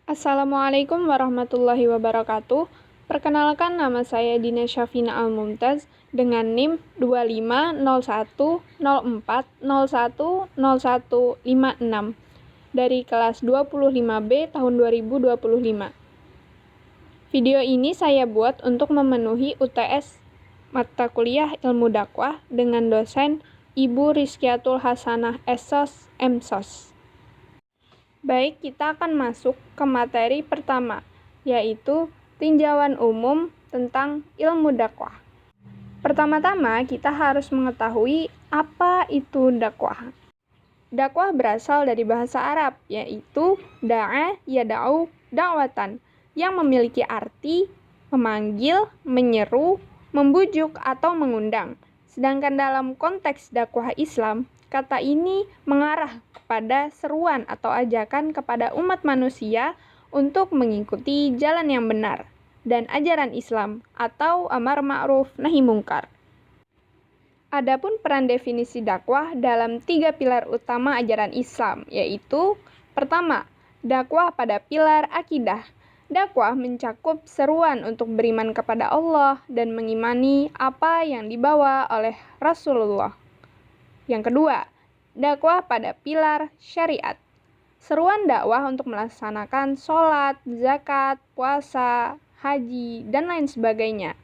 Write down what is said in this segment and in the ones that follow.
Assalamualaikum warahmatullahi wabarakatuh. Perkenalkan, nama saya Dina Syafina Al-Mumtaz dengan NIM 250104010156 dari kelas 25B tahun 2025. Video ini saya buat untuk memenuhi UTS mata kuliah Ilmu Dakwah dengan dosen Ibu Rizkiatul Hasanah SSOS MSOS. Baik, kita akan masuk ke materi pertama, yaitu tinjauan umum tentang ilmu dakwah. Pertama-tama, kita harus mengetahui apa itu dakwah. Dakwah berasal dari bahasa Arab, yaitu da'a yada'u da'watan, yang memiliki arti memanggil, menyeru, membujuk, atau mengundang. Sedangkan dalam konteks dakwah Islam, kata ini mengarah kepada seruan atau ajakan kepada umat manusia untuk mengikuti jalan yang benar dan ajaran Islam atau amar ma'ruf nahi mungkar. Adapun peran definisi dakwah dalam 3 pilar utama ajaran Islam, yaitu pertama, dakwah pada pilar akidah. Dakwah mencakup seruan untuk beriman kepada Allah dan mengimani apa yang dibawa oleh Rasulullah. Yang kedua, dakwah pada pilar syariat. Seruan dakwah untuk melaksanakan sholat, zakat, puasa, haji, dan lain sebagainya.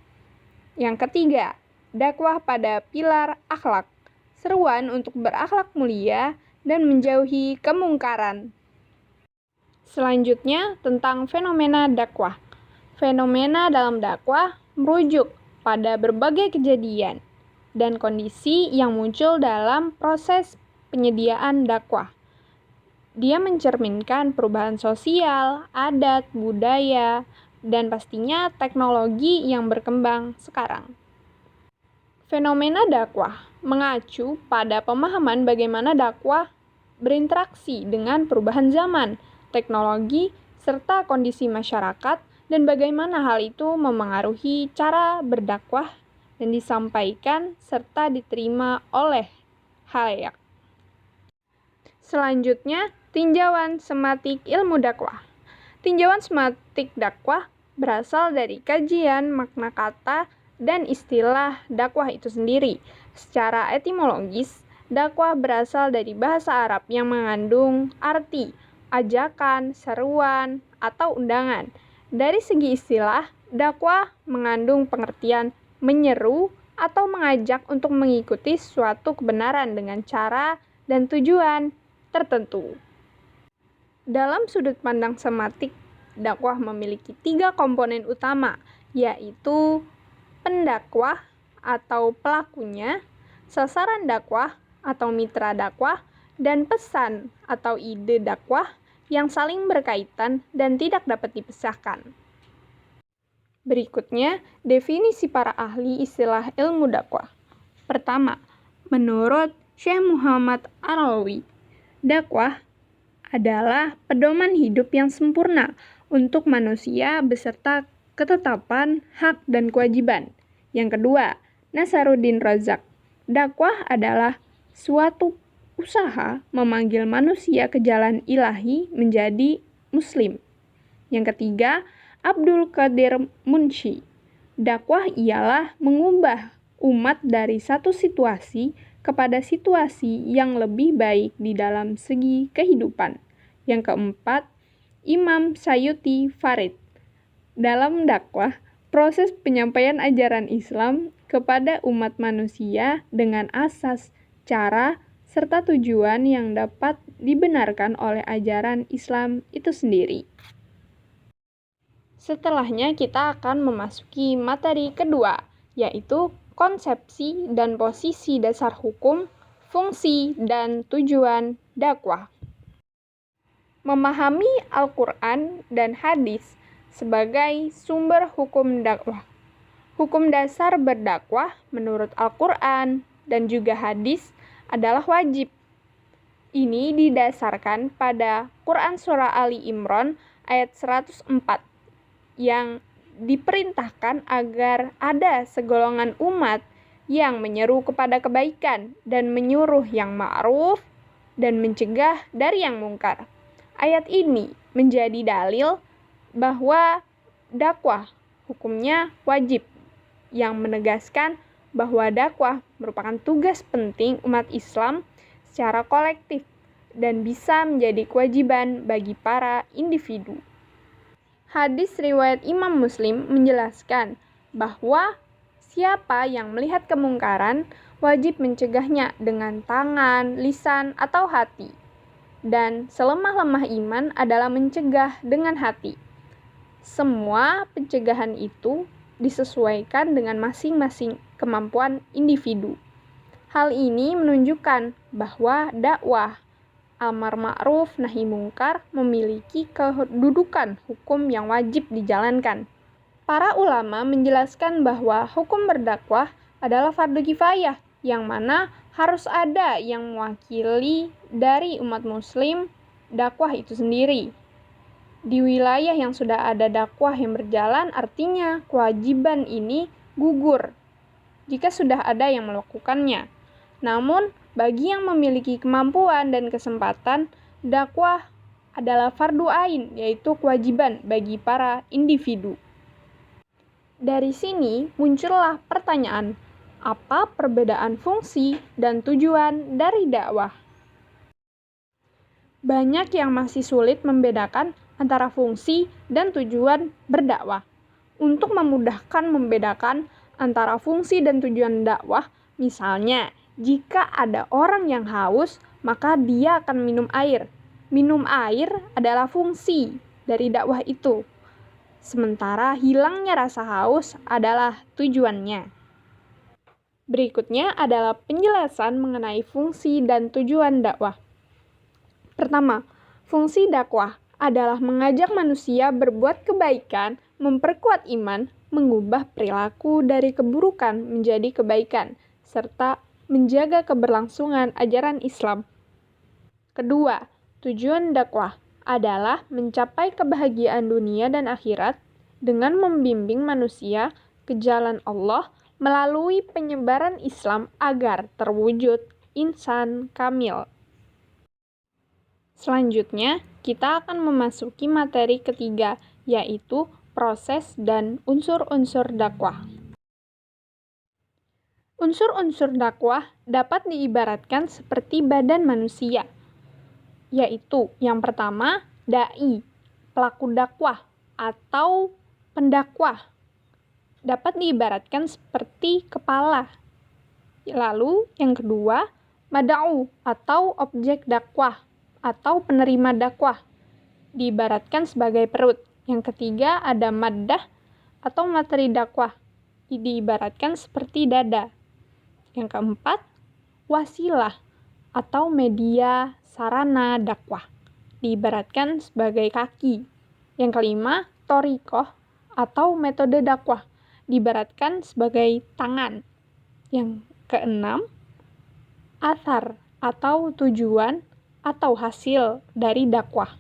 Yang ketiga, dakwah pada pilar akhlak. Seruan untuk berakhlak mulia dan menjauhi kemungkaran. Selanjutnya, tentang fenomena dakwah. Fenomena dalam dakwah merujuk pada berbagai kejadian dan kondisi yang muncul dalam proses penyediaan dakwah. Dia mencerminkan perubahan sosial, adat, budaya, dan pastinya teknologi yang berkembang sekarang. Fenomena dakwah mengacu pada pemahaman bagaimana dakwah berinteraksi dengan perubahan zaman, teknologi, serta kondisi masyarakat, dan bagaimana hal itu memengaruhi cara berdakwah dan disampaikan serta diterima oleh khalayak. Selanjutnya, tinjauan sematik ilmu dakwah. Tinjauan sematik dakwah berasal dari kajian makna kata dan istilah dakwah itu sendiri. Secara etimologis, dakwah berasal dari bahasa Arab yang mengandung arti ajakan, seruan, atau undangan. Dari segi istilah, dakwah mengandung pengertian menyeru atau mengajak untuk mengikuti suatu kebenaran dengan cara dan tujuan tertentu. Dalam sudut pandang sematik, dakwah memiliki 3 komponen utama, yaitu pendakwah atau pelakunya, sasaran dakwah atau mitra dakwah, dan pesan atau ide dakwah yang saling berkaitan dan tidak dapat dipisahkan. Berikutnya, definisi para ahli istilah ilmu dakwah. Pertama, menurut Syekh Muhammad Ar-Rawi, dakwah adalah pedoman hidup yang sempurna untuk manusia beserta ketetapan, hak, dan kewajiban. Yang kedua, Nasaruddin Razak, dakwah adalah suatu usaha memanggil manusia ke jalan ilahi menjadi muslim. Yang ketiga, Abdul Qadir Munshi, dakwah ialah mengubah umat dari satu situasi kepada situasi yang lebih baik di dalam segi kehidupan. Yang keempat, Imam Sayuti Farid, dalam dakwah, proses penyampaian ajaran Islam kepada umat manusia dengan asas, cara, serta tujuan yang dapat dibenarkan oleh ajaran Islam itu sendiri. Setelahnya kita akan memasuki materi kedua, yaitu konsepsi dan posisi dasar hukum, fungsi, dan tujuan dakwah. Memahami Al-Quran dan hadis sebagai sumber hukum dakwah. Hukum dasar berdakwah menurut Al-Quran dan juga hadis adalah wajib. Ini didasarkan pada Quran Surah Ali Imran ayat 104 yang diperintahkan agar ada segolongan umat yang menyeru kepada kebaikan dan menyuruh yang ma'ruf dan mencegah dari yang mungkar. Ayat ini menjadi dalil bahwa dakwah hukumnya wajib, yang menegaskan bahwa dakwah merupakan tugas penting umat Islam secara kolektif dan bisa menjadi kewajiban bagi para individu. Hadis riwayat Imam Muslim menjelaskan bahwa siapa yang melihat kemungkaran wajib mencegahnya dengan tangan, lisan, atau hati. Dan selemah-lemah iman adalah mencegah dengan hati. Semua pencegahan itu disesuaikan dengan masing-masing kemampuan individu. Hal ini menunjukkan bahwa dakwah amar ma'ruf nahi mungkar memiliki kedudukan hukum yang wajib dijalankan. Para ulama menjelaskan bahwa hukum berdakwah adalah fardu kifayah, yang mana harus ada yang mewakili dari umat muslim dakwah itu sendiri. Di wilayah yang sudah ada dakwah yang berjalan, artinya kewajiban ini gugur jika sudah ada yang melakukannya. Namun, bagi yang memiliki kemampuan dan kesempatan, dakwah adalah fardu ain, yaitu kewajiban bagi para individu. Dari sini muncullah pertanyaan, apa perbedaan fungsi dan tujuan dari dakwah? Banyak yang masih sulit membedakan antara fungsi dan tujuan berdakwah. Untuk memudahkan membedakan antara fungsi dan tujuan dakwah, misalnya, jika ada orang yang haus, maka dia akan minum air. Minum air adalah fungsi dari dakwah itu. Sementara hilangnya rasa haus adalah tujuannya. Berikutnya adalah penjelasan mengenai fungsi dan tujuan dakwah. Pertama, fungsi dakwah adalah mengajak manusia berbuat kebaikan, memperkuat iman, mengubah perilaku dari keburukan menjadi kebaikan, serta menjaga keberlangsungan ajaran Islam. Kedua, tujuan dakwah adalah mencapai kebahagiaan dunia dan akhirat dengan membimbing manusia ke jalan Allah melalui penyebaran Islam agar terwujud insan kamil. Selanjutnya, kita akan memasuki materi ketiga, yaitu proses dan unsur-unsur dakwah. Unsur-unsur dakwah dapat diibaratkan seperti badan manusia, yaitu yang pertama, dai, pelaku dakwah atau pendakwah. Dapat diibaratkan seperti kepala. Lalu yang kedua, mad'u atau objek dakwah atau penerima dakwah. Diibaratkan sebagai perut. Yang ketiga ada maddah atau materi dakwah. Diibaratkan seperti dada. Yang keempat, wasilah atau media sarana dakwah. Diibaratkan sebagai kaki. Yang kelima, thoriqoh atau metode dakwah. Diibaratkan sebagai tangan. Yang keenam, athar atau tujuan atau hasil dari dakwah.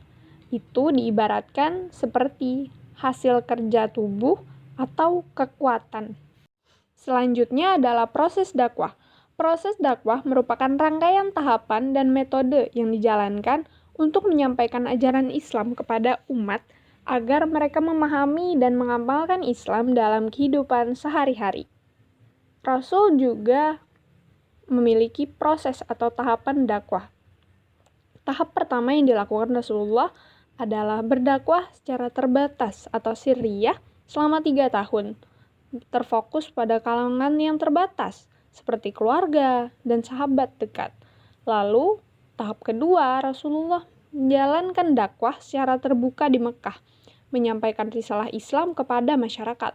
Itu diibaratkan seperti hasil kerja tubuh atau kekuatan. Selanjutnya adalah proses dakwah. Proses dakwah merupakan rangkaian tahapan dan metode yang dijalankan untuk menyampaikan ajaran Islam kepada umat agar mereka memahami dan mengamalkan Islam dalam kehidupan sehari-hari. Rasul juga memiliki proses atau tahapan dakwah. Tahap pertama yang dilakukan Rasulullah adalah berdakwah secara terbatas atau sirriyah selama 3 tahun. Terfokus pada kalangan yang terbatas, seperti keluarga dan sahabat dekat. Lalu, tahap kedua, Rasulullah menjalankan dakwah secara terbuka di Mekah, menyampaikan risalah Islam kepada masyarakat.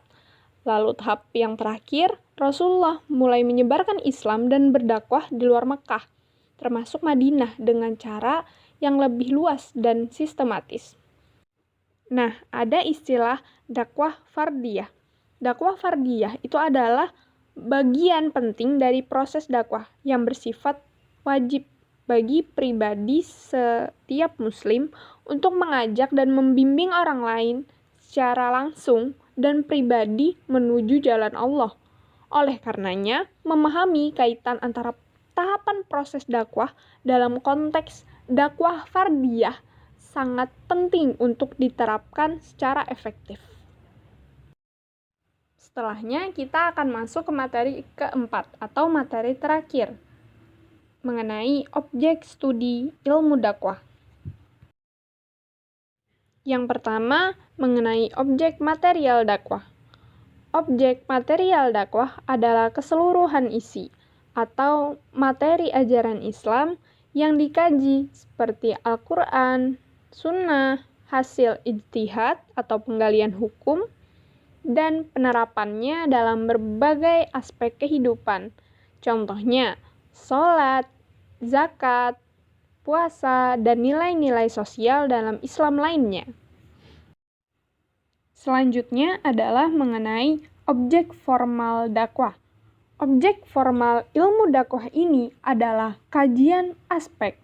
Lalu tahap yang terakhir, Rasulullah mulai menyebarkan Islam dan berdakwah di luar Mekah, termasuk Madinah dengan cara yang lebih luas dan sistematis. Nah, ada istilah dakwah fardiyah. Dakwah fardiyah itu adalah bagian penting dari proses dakwah yang bersifat wajib bagi pribadi setiap muslim untuk mengajak dan membimbing orang lain secara langsung dan pribadi menuju jalan Allah. Oleh karenanya, memahami kaitan antara tahapan proses dakwah dalam konteks dakwah fardiyah sangat penting untuk diterapkan secara efektif. Setelahnya, kita akan masuk ke materi keempat atau materi terakhir mengenai objek studi ilmu dakwah. Yang pertama, mengenai objek material dakwah. Objek material dakwah adalah keseluruhan isi atau materi ajaran Islam yang dikaji seperti Al-Quran, Sunnah, hasil ijtihad atau penggalian hukum, dan penerapannya dalam berbagai aspek kehidupan. Contohnya, sholat, zakat, puasa, dan nilai-nilai sosial dalam Islam lainnya. Selanjutnya adalah mengenai objek formal dakwah. Objek formal ilmu dakwah ini adalah kajian aspek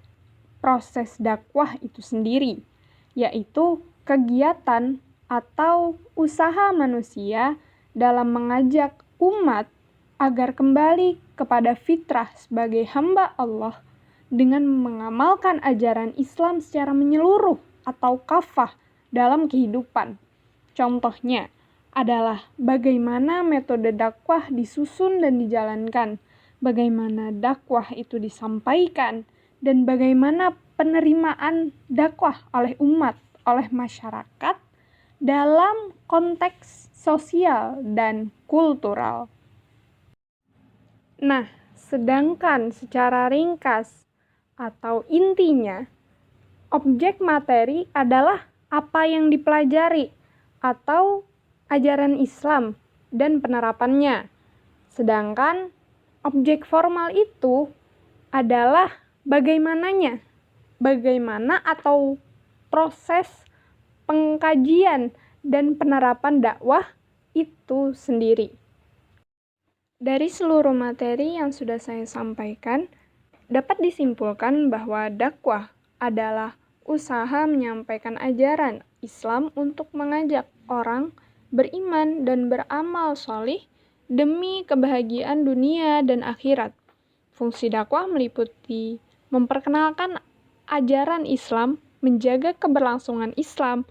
proses dakwah itu sendiri, yaitu kegiatan atau usaha manusia dalam mengajak umat agar kembali kepada fitrah sebagai hamba Allah dengan mengamalkan ajaran Islam secara menyeluruh atau kafah dalam kehidupan. Contohnya adalah bagaimana metode dakwah disusun dan dijalankan, bagaimana dakwah itu disampaikan, dan bagaimana penerimaan dakwah oleh umat, oleh masyarakat dalam konteks sosial dan kultural. Nah, sedangkan secara ringkas atau intinya, objek materi adalah apa yang dipelajari atau ajaran Islam dan penerapannya. Sedangkan objek formal itu adalah bagaimananya, bagaimana atau proses pengkajian dan penerapan dakwah itu sendiri. Dari seluruh materi yang sudah saya sampaikan, dapat disimpulkan bahwa dakwah adalah usaha menyampaikan ajaran Islam untuk mengajak orang beriman dan beramal sholih demi kebahagiaan dunia dan akhirat. Fungsi dakwah meliputi memperkenalkan ajaran Islam, menjaga keberlangsungan Islam,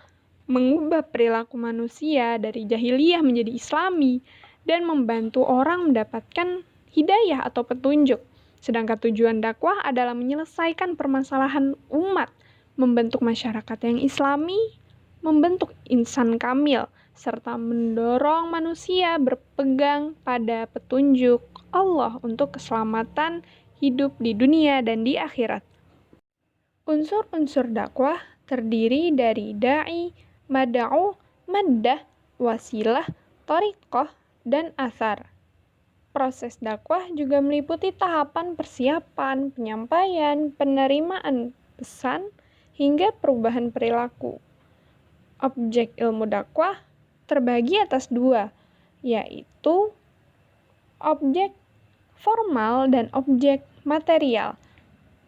mengubah perilaku manusia dari jahiliyah menjadi Islami, dan membantu orang mendapatkan hidayah atau petunjuk. Sedangkan tujuan dakwah adalah menyelesaikan permasalahan umat, membentuk masyarakat yang Islami, membentuk insan kamil, serta mendorong manusia berpegang pada petunjuk Allah untuk keselamatan hidup di dunia dan di akhirat. Unsur-unsur dakwah terdiri dari da'i, mad'u, maddah, wasilah, thariqah, dan athar. Proses dakwah juga meliputi tahapan persiapan, penyampaian, penerimaan pesan, hingga perubahan perilaku. Objek ilmu dakwah terbagi atas dua, yaitu objek formal dan objek material.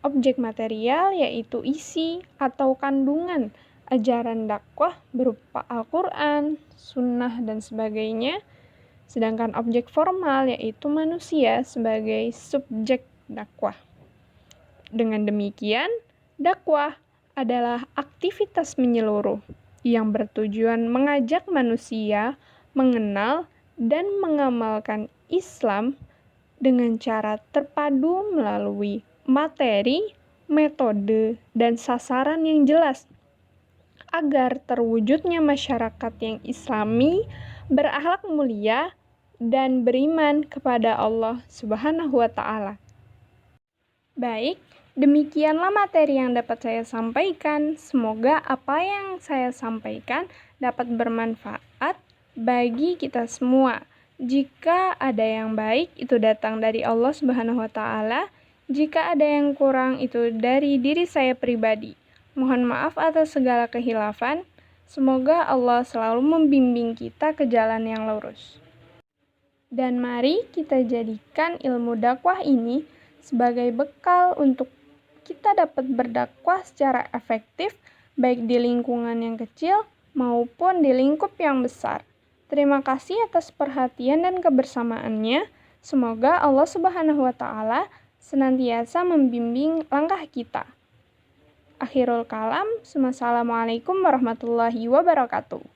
Objek material yaitu isi atau kandungan ajaran dakwah berupa Al-Quran, Sunnah, dan sebagainya. Sedangkan objek formal yaitu manusia sebagai subjek dakwah. Dengan demikian, dakwah adalah aktivitas menyeluruh yang bertujuan mengajak manusia mengenal dan mengamalkan Islam dengan cara terpadu melalui materi, metode, dan sasaran yang jelas agar terwujudnya masyarakat yang Islami, berakhlak mulia, dan beriman kepada Allah Subhanahu wa Ta'ala. Baik, demikianlah materi yang dapat saya sampaikan. Semoga apa yang saya sampaikan dapat bermanfaat bagi kita semua. Jika ada yang baik, itu datang dari Allah Subhanahu wa Ta'ala. Jika ada yang kurang, itu dari diri saya pribadi. Mohon maaf atas segala kehilafan. Semoga Allah selalu membimbing kita ke jalan yang lurus. Dan mari kita jadikan ilmu dakwah ini sebagai bekal untuk kita dapat berdakwah secara efektif, baik di lingkungan yang kecil maupun di lingkup yang besar. Terima kasih atas perhatian dan kebersamaannya. Semoga Allah Subhanahu wa Ta'ala senantiasa membimbing langkah kita. Akhirul kalam, wassalamualaikum warahmatullahi wabarakatuh.